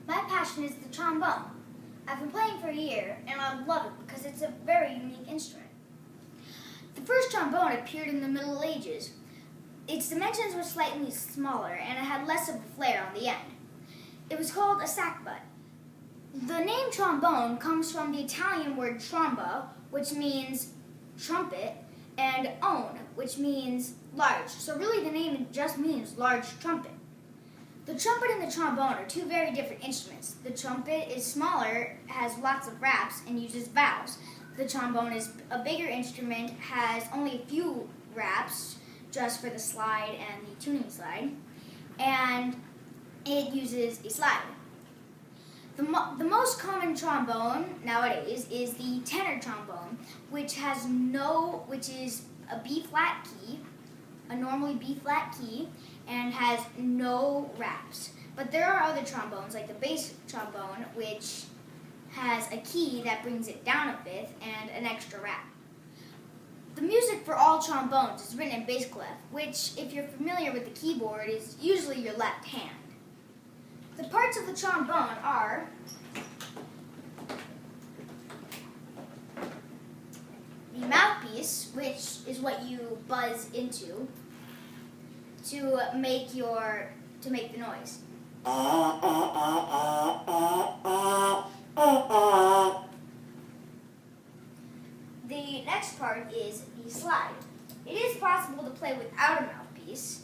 My passion is the trombone. I've been playing for a year and I love it because it's a very unique instrument. The first trombone appeared in the Middle Ages. Its dimensions were slightly smaller and it had less of a flare on the end. It was called a sackbut. The name trombone comes from the Italian word tromba, which means trumpet, and one, which means large. So really the name just means large trumpet. The trumpet and the trombone are two very different instruments. The trumpet is smaller, has lots of raps, and uses valves. The trombone is a bigger instrument, has only a few raps, just for the slide and the tuning slide, and it uses a slide. The most common trombone nowadays is the tenor trombone, which is a B-flat key, a normally B-flat key, and has no raps. But there are other trombones, like the bass trombone, which has a key that brings it down a fifth and an extra rap. The music for all trombones is written in bass clef, which, if you're familiar with the keyboard, is usually your left hand. The parts of the trombone are the mouthpiece, which is what you buzz into to make the noise. The next part is the slide. It is possible to play without a mouthpiece.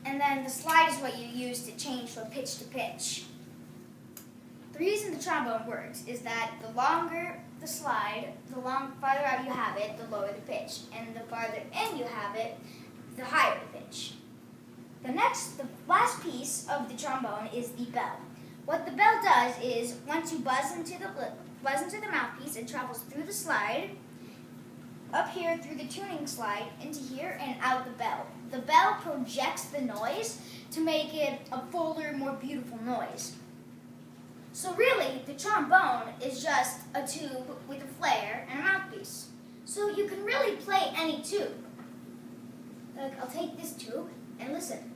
And then the slide is what you use to change from pitch to pitch. The reason the trombone works is that the longer the slide, farther out you have it, the lower the pitch. And the farther in you have it, the higher the pitch. The last piece of the trombone is the bell. What the bell does is, once you buzz into the mouthpiece, it travels through the slide, up here through the tuning slide, into here, and out the bell. The bell projects the noise to make it a fuller, more beautiful noise. So really, the trombone is just a tube with a flare and a mouthpiece. So you can really play any tube. Like, I'll take this tube and listen.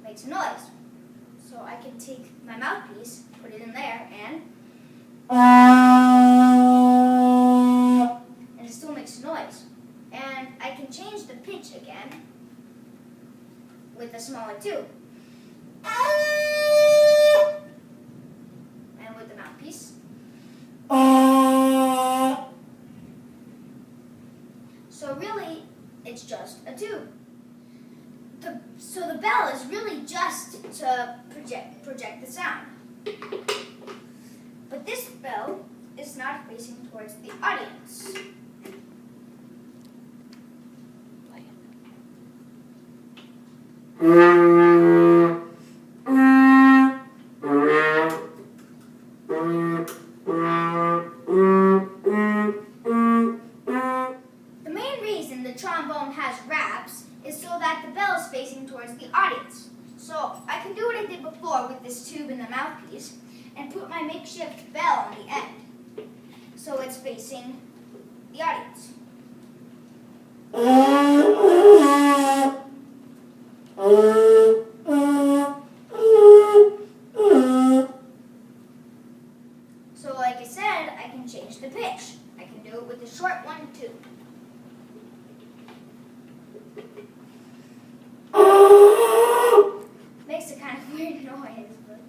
Makes a noise. So I can take my mouthpiece, put it in there, and it still makes a noise. And I can change the pitch again with a smaller tube. And with the mouthpiece. So really, it's just a tube. So the bell is really just to project the sound. But this bell is not facing towards the audience. The main reason the trombone has raps is so that the bell is facing towards the audience. So I can do what I did before with this tube and the mouthpiece and put my makeshift bell on the end, so it's facing the audience. So like I said, I can change the pitch. I can do it with the short one too. Makes a kind of weird noise, but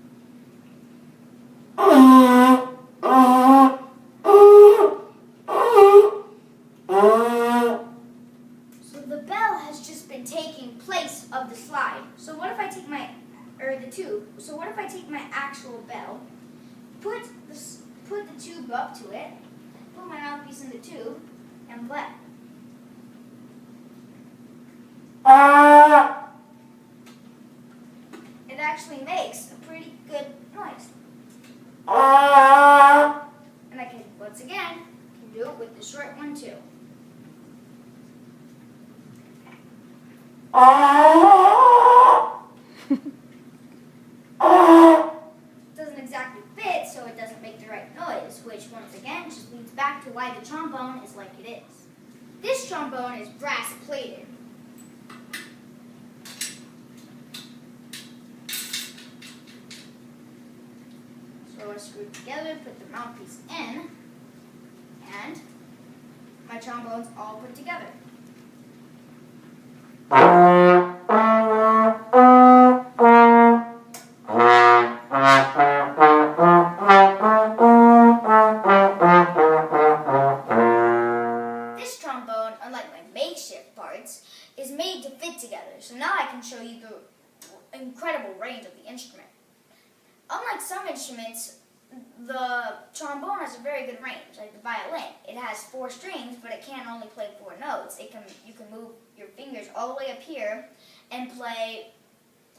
so the bell has just been taking place of the slide. So what if I take the tube? So what if I take my actual bell, put the tube up to it, put my mouthpiece in the tube, and play. It actually makes a pretty good noise. And I can, once again, do it with the short one too. Doesn't exactly fit, so it doesn't make the right noise, which once again just leads back to why the trombone is like it is. This trombone is brass plated. So I screw it together, put the mouthpiece in, and my trombone's all put together. This trombone, unlike my makeshift parts, is made to fit together. So now I can show you the incredible range of the instrument. Unlike some instruments, the trombone has a very good range, like the violin. It has 4 strings, but it can't only play 4 notes. You can move your fingers all the way up here and play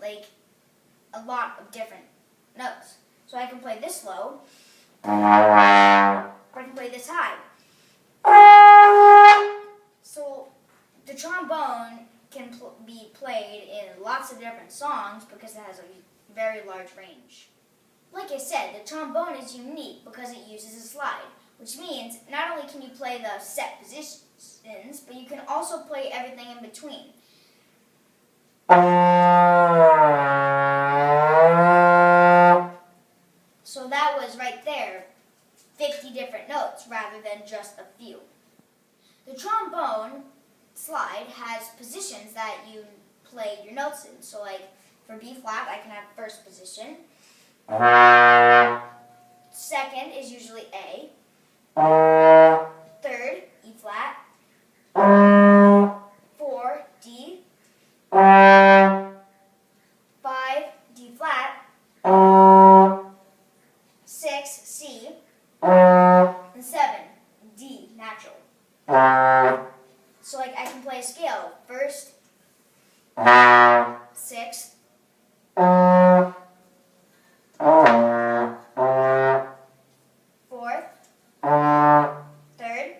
like a lot of different notes. So I can play this low, or I can play this high. So the trombone can be played in lots of different songs because it has a very large range. Like I said, the trombone is unique because it uses a slide, which means not only can you play the set positions, but you can also play everything in between. So that was right there, 50 different notes rather than just a few. The trombone slide has positions that you play your notes in. So like for B flat, I can have first position. Second is usually A. Third, E flat. 4, D. 5, D flat. 6, C. And 7, D natural. So like I can play a scale. First, 6th, 4th, 3rd,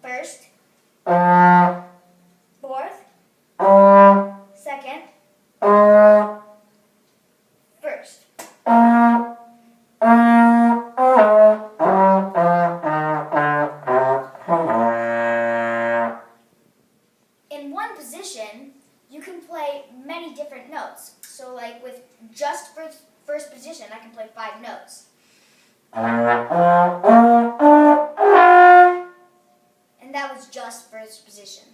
1st, 4th, 2nd, 1st. In one position, you can play many different notes. So like with just first position, I can play 5 notes. And that was just first position.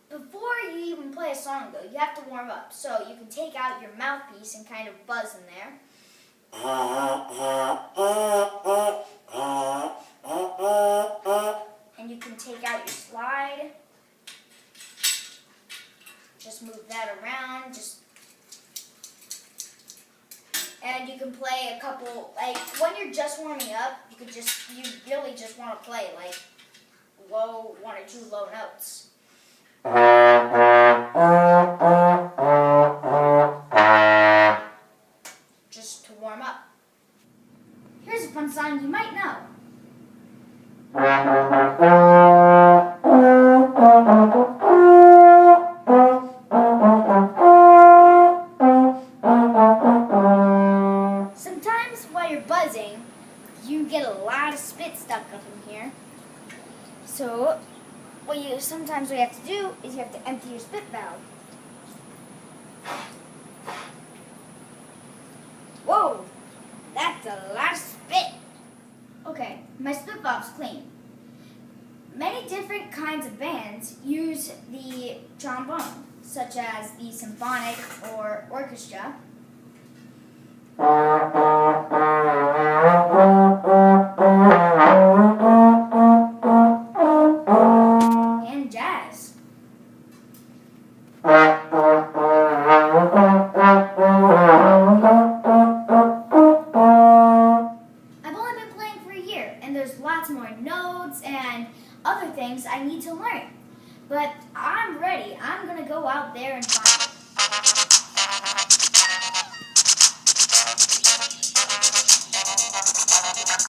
Before you even play a song though, you have to warm up. So you can take out your mouthpiece and kind of buzz in there. And you can take out your slide. Just move that around. And you can play a couple, like when you're just warming up, you really just want to play like 1 or 2 low notes. Just to warm up. Here's a fun song you might know. Sometimes while you're buzzing, you get a lot of spit stuck up in here. So sometimes what you have to do is you have to empty your spit valve. Whoa, that's a lot of spit. Okay, my spit valve's clean. Many different kinds of bands use the trombone, such as the symphonic or orchestra. And jazz. I've only been playing for a year, and there's lots more notes and other things I need to learn. But I'm ready. I'm going to go out there and